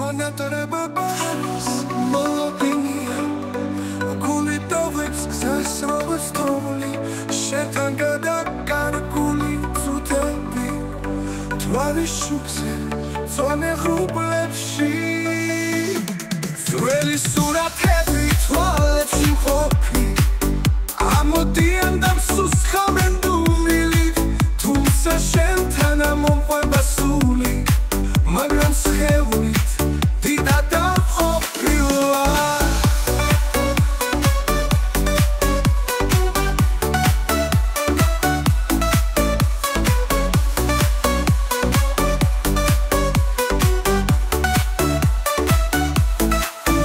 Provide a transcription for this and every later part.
მონატრება ბაჰრის მოლოდინია გული დოვებს გზას როგორც თოვლი შენთან გადაკარგული წუთები თვალი შუქზე წვანე ღრუბლებში ძველი სურათები თვალებში მყოფი ამოდიან და მსუსხავენ დუმილით თუმცა შენთან მომყვება სული მაგრამ სხეულით დიდად ამყოფილა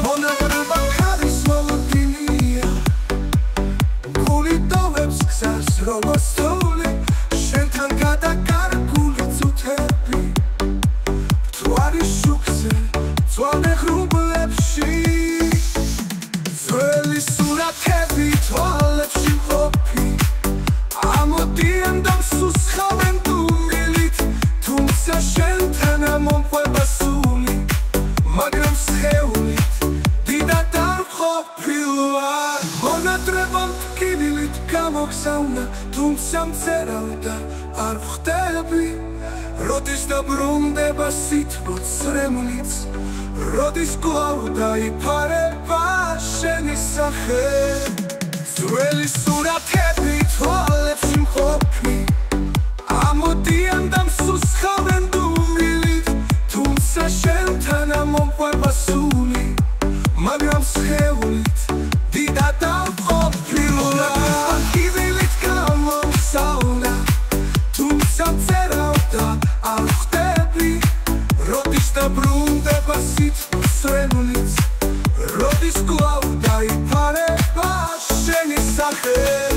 მონატრება ბაჰრის მოლოდინია გული დოვებს გზას როგორც თოვლი შენთან გადაკარგული წუთები თვალი შუქზე წვანე ღრუბლებში ძველი სურათები თვალებში მყოფი ამოდიან და მსუსხავენ დუმილით თუმცა შენთან მომყვება სული მაგრამ სხეულით დიდად ამყოფილა მონატრებამ ტკივილით გამოგზავნა თუმცა მწერალდა არ ვხდები როდის დაბრუნდება სითბოს რემლიც როდის კვლავ დაიფარება შენი სახე ძველი სურათები თვალებში მყოფი ამოდიან და მსუსხავენ დუმილით თუმცა შენთან მომყვება სული მაგრამ სხეულით დიდად ამყოფილა ტკივილით გამოგზავნა თუმცა მწერალდა არ ვხდები როდის დაბრუნდება სითბოს რემლიც როდის კვლავ დაიფარება შენი სახე